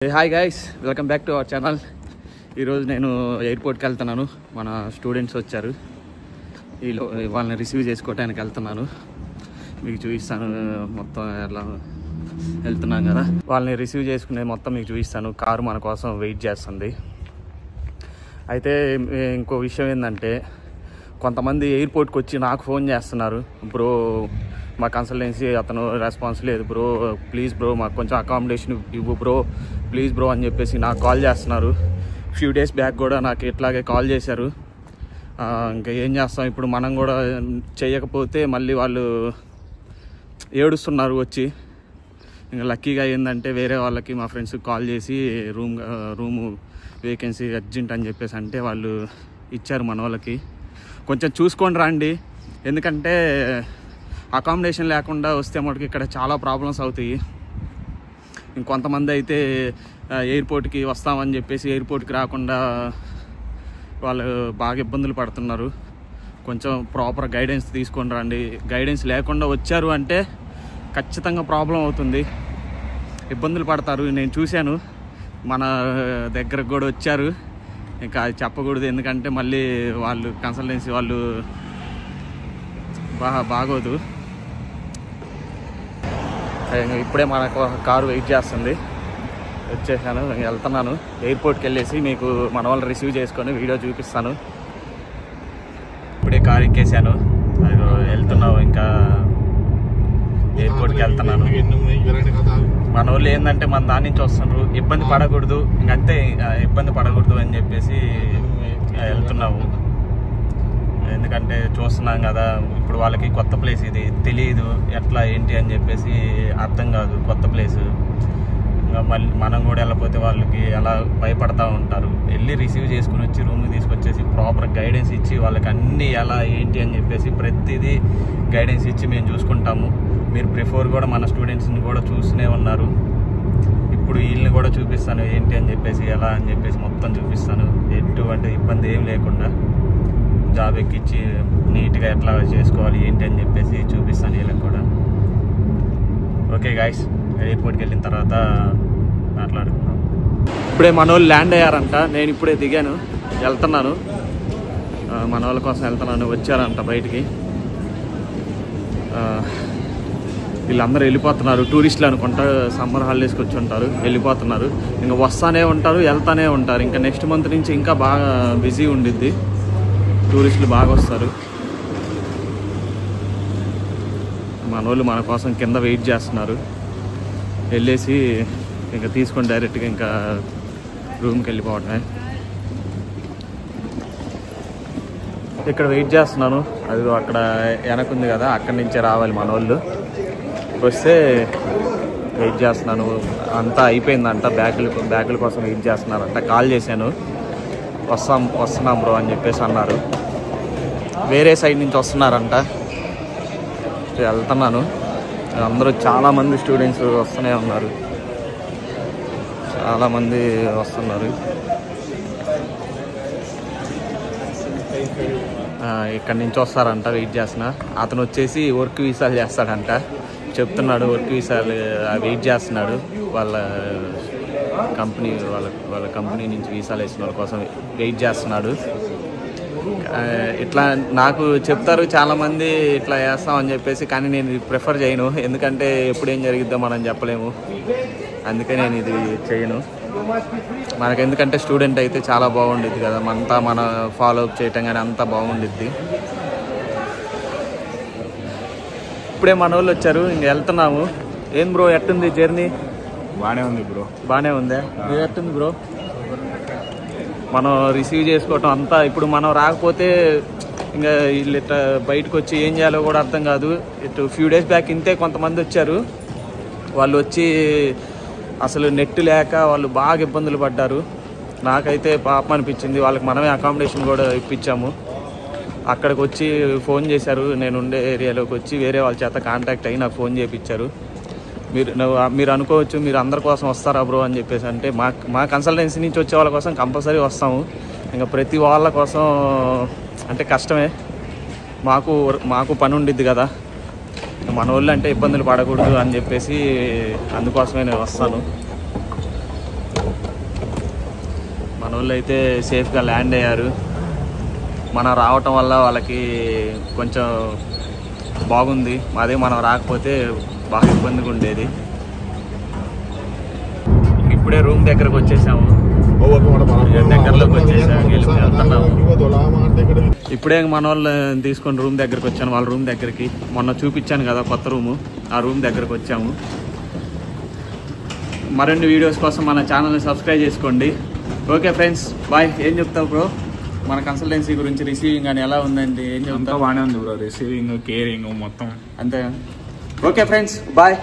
Hi guys, welcome back to our channel. ఈరోజు నేను ఎయిర్పోర్ట్కి వెళ్తున్నాను. మన స్టూడెంట్స్ వచ్చారు, వాళ్ళని రిసీవ్ చేసుకోవడానికి వెళ్తున్నాను. మీకు చూపిస్తాను మొత్తం ఎలా వెళ్తున్నాం కదా. వాళ్ళని రిసీవ్ చేసుకునే మొత్తం మీకు చూపిస్తాను. కారు మన కోసం వెయిట్ చేస్తుంది. అయితే ఇంకో విషయం ఏంటంటే, కొంతమంది ఎయిర్పోర్ట్కి వచ్చి నాకు ఫోన్ చేస్తున్నారు. బ్రో, మా కన్సల్టెన్సీ అతను రెస్పాన్స్ లేదు బ్రో, ప్లీజ్ బ్రో మాకు కొంచెం అకామిడేషన్ ఇవ్వు బ్రో, ప్లీజ్ బ్రో అని చెప్పేసి నాకు కాల్ చేస్తున్నారు. ఫ్యూ డేస్ బ్యాక్ కూడా నాకు ఇట్లాగే కాల్ చేశారు. ఇంకా ఏం చేస్తాం, ఇప్పుడు మనం కూడా చేయకపోతే మళ్ళీ వాళ్ళు ఏడుస్తున్నారు వచ్చి. ఇంకా లక్కీగా ఏంటంటే వేరే వాళ్ళకి మా ఫ్రెండ్స్కి కాల్ చేసి రూము వేకెన్సీ అర్జెంట్ అని చెప్పేసి అంటే వాళ్ళు ఇచ్చారు మన వాళ్ళకి. కొంచెం చూసుకొని రండి, ఎందుకంటే అకామిడేషన్ లేకుండా వస్తే మనకి ఇక్కడ చాలా ప్రాబ్లమ్స్ అవుతాయి. ఇంకొంతమంది అయితే ఎయిర్పోర్ట్కి వస్తామని చెప్పేసి ఎయిర్పోర్ట్కి రాకుండా వాళ్ళు బాగా ఇబ్బందులు పడుతున్నారు. కొంచెం ప్రాపర్ గైడెన్స్ తీసుకొని రండి. గైడెన్స్ లేకుండా వచ్చారు అంటే ఖచ్చితంగా ప్రాబ్లం అవుతుంది, ఇబ్బందులు పడతారు. నేను చూశాను, మన దగ్గరకు కూడా వచ్చారు. ఇంకా అది చెప్పకూడదు, ఎందుకంటే మళ్ళీ వాళ్ళు కన్సల్టెన్సీ వాళ్ళు బాగోదు. ఇప్పుడే మనకు కారు వెయిట్ చేస్తుంది, వచ్చేసాను. వెళ్తున్నాను ఎయిర్పోర్ట్కి వెళ్ళేసి మీకు మన వాళ్ళు రిసీవ్ చేసుకొని వీడియో చూపిస్తాను. ఇప్పుడే కారు ఎక్కేసాను, అది వెళ్తున్నావు. ఇంకా ఎయిర్పోర్ట్కి వెళ్తున్నాను. మన వాళ్ళు ఏంటంటే మన దాని నుంచి వస్తున్నారు, ఇబ్బంది పడకూడదు, ఇంకంతే ఇబ్బంది పడకూడదు అని చెప్పేసి వెళ్తున్నాము. ఎందుకంటే చూస్తున్నాం కదా, ఇప్పుడు వాళ్ళకి కొత్త ప్లేస్, ఇది తెలియదు ఎట్లా ఏంటి అని చెప్పేసి అర్థం కాదు, కొత్త ప్లేసు. ఇంకా మళ్ళీ మనం కూడా వెళ్ళకపోతే వాళ్ళకి ఎలా భయపడతా ఉంటారు. వెళ్ళి రిసీవ్ చేసుకుని వచ్చి రూమ్కి తీసుకొచ్చేసి ప్రాపర్ గైడెన్స్ ఇచ్చి వాళ్ళకి అన్నీ ఎలా ఏంటి అని చెప్పేసి ప్రతిదీ గైడెన్స్ ఇచ్చి మేము చూసుకుంటాము. మీరు ప్రిఫర్ కూడా మన స్టూడెంట్స్ని కూడా చూస్తూనే ఉన్నారు. ఇప్పుడు వీళ్ళని కూడా చూపిస్తాను ఏంటి అని చెప్పేసి, ఎలా అని చెప్పేసి మొత్తం చూపిస్తాను. ఎటువంటి ఇబ్బంది ఏం లేకుండా జాబ్ ఎక్కించి నీట్గా ఎట్లా చేసుకోవాలి ఏంటి అని చెప్పేసి చూపిస్తాను వీళ్ళకి కూడా. ఓకే గాయస్, ఎయిర్పోర్ట్కి వెళ్ళిన తర్వాత మాట్లాడుకున్నాం. ఇప్పుడే మన వాళ్ళు ల్యాండ్ అయ్యారంట, నేను ఇప్పుడే దిగాను, వెళ్తున్నాను. మన వాళ్ళ కోసం వెళ్తున్నాను. వచ్చారంట బయటికి, వీళ్ళందరూ వెళ్ళిపోతున్నారు. టూరిస్టులు అనుకుంటా, సమ్మర్ హాలిడేస్కి వచ్చి ఉంటారు, వెళ్ళిపోతున్నారు. ఇంకా వస్తానే ఉంటారు, వెళ్తానే ఉంటారు. ఇంకా నెక్స్ట్ మంత్ నుంచి ఇంకా బాగా బిజీ ఉండిద్ది, టూరిస్టులు బాగా వస్తారు. మన వాళ్ళు మన కోసం కింద వెయిట్ చేస్తున్నారు. వెళ్ళేసి ఇంకా తీసుకొని డైరెక్ట్గా ఇంకా రూమ్కి వెళ్ళిపోవటమే. ఇక్కడ వెయిట్ చేస్తున్నాను, అది అక్కడ వెనకుంది కదా, అక్కడి నుంచే రావాలి మన వాళ్ళు. వస్తే వెయిట్ చేస్తున్నాను. అంతా అయిపోయిందంట, బ్యాగుల కోసం వెయిట్ చేస్తున్నారంట. కాల్ చేశాను, వస్తున్నాం బ్రో అని చెప్పేసి అన్నారు. వేరే సైడ్ నుంచి వస్తున్నారంట, వెళ్తున్నాను. అందరూ చాలామంది స్టూడెంట్స్ వస్తూనే ఉన్నారు, చాలామంది వస్తున్నారు. ఇక్కడి నుంచి వస్తారంట, వెయిట్ చేస్తున్నా. అతను వచ్చేసి వర్క్ వీసాలు చేస్తాడంట, చెప్తున్నాడు. వర్క్ వీసాలు వెయిట్ చేస్తున్నాడు. వాళ్ళ కంపెనీ నుంచి వీసాలు వేసిన వాళ్ళ కోసం వెయిట్ చేస్తున్నాడు. ఇట్లా నాకు చెప్తారు చాలామంది ఇట్లా వేస్తామని చెప్పేసి, కానీ నేను ఇది ప్రిఫర్ చేయను. ఎందుకంటే ఎప్పుడు ఏం జరిగిద్దో మనం చెప్పలేము, అందుకే నేను ఇది చేయను. మనకు ఎందుకంటే స్టూడెంట్ అయితే చాలా బాగుండిద్ది కదా, అంతా మన ఫాలో అప్ చేయటం కానీ అంతా బాగుండిద్ది. ఇప్పుడే మన వాళ్ళు వచ్చారు, ఇంక వెళ్తున్నాము. ఏం బ్రో, ఎట్టుంది జర్నీ? బాగానే ఉంది బ్రో. బాగానే ఉందా? ఎట్టుంది బ్రో? మనం రిసీవ్ చేసుకోవటం అంతా, ఇప్పుడు మనం రాకపోతే ఇంకా వీళ్ళు ఇట్లా బయటకు వచ్చి ఏం చేయాలో కూడా అర్థం కాదు. ఇటు ఫ్యూ డేస్ బ్యాక్ ఇంతే కొంతమంది వచ్చారు, వాళ్ళు వచ్చి అసలు నెట్ లేక వాళ్ళు బాగా ఇబ్బందులు పడ్డారు. నాకైతే పాపం అనిపించింది. వాళ్ళకి మనమే అకామిడేషన్ కూడా ఇప్పించాము. అక్కడికి వచ్చి ఫోన్ చేశారు, నేను ఉండే ఏరియాలోకి వచ్చి వేరే వాళ్ళ చేత కాంటాక్ట్ అయ్యి నాకు ఫోన్ చేయించారు. మీరు అనుకోవచ్చు, మీరు అందరి కోసం వస్తారా బ్రో అని చెప్పేసి అంటే, మా కన్సల్టెన్సీ నుంచి వచ్చే వాళ్ళ కోసం కంపల్సరీ వస్తాము. ఇంకా ప్రతి వాళ్ళ కోసం అంటే కష్టమే, మాకు పని ఉండిద్ది కదా. మన వాళ్ళు అంటే ఇబ్బందులు పడకూడదు అని చెప్పేసి అందుకోసమే నేను వస్తాను. వాళ్ళు అయితే సేఫ్గా ల్యాండ్ అయ్యారు. మనం రావటం వల్ల వాళ్ళకి కొంచెం బాగుంది. అదే మనం రాకపోతే బాగా ఇబ్బందిగా ఉండేది. ఇప్పుడే రూమ్ దగ్గరకు వచ్చేసాము. దగ్గరలోకి వెళ్తున్నాము. ఇప్పుడే మన వాళ్ళు తీసుకొని రూమ్ దగ్గరకు వచ్చాను. వాళ్ళ రూమ్ దగ్గరికి మొన్న చూపించాను కదా కొత్త రూము, ఆ రూమ్ దగ్గరకు వచ్చాము. మరిన్ని వీడియోస్ కోసం మన ఛానల్ని సబ్స్క్రైబ్ చేసుకోండి. Okay friends, bye. ఏం చెప్తావు బ్రో మన కన్సల్టెన్సీ గురించి? రిసీవింగ్ అని ఎలా ఉందండి? ఏం చెప్తావు? బాగానే ఉంది బ్రో, రిసీవింగ్ కేరింగ్ మొత్తం అంతే. Okay friends, bye.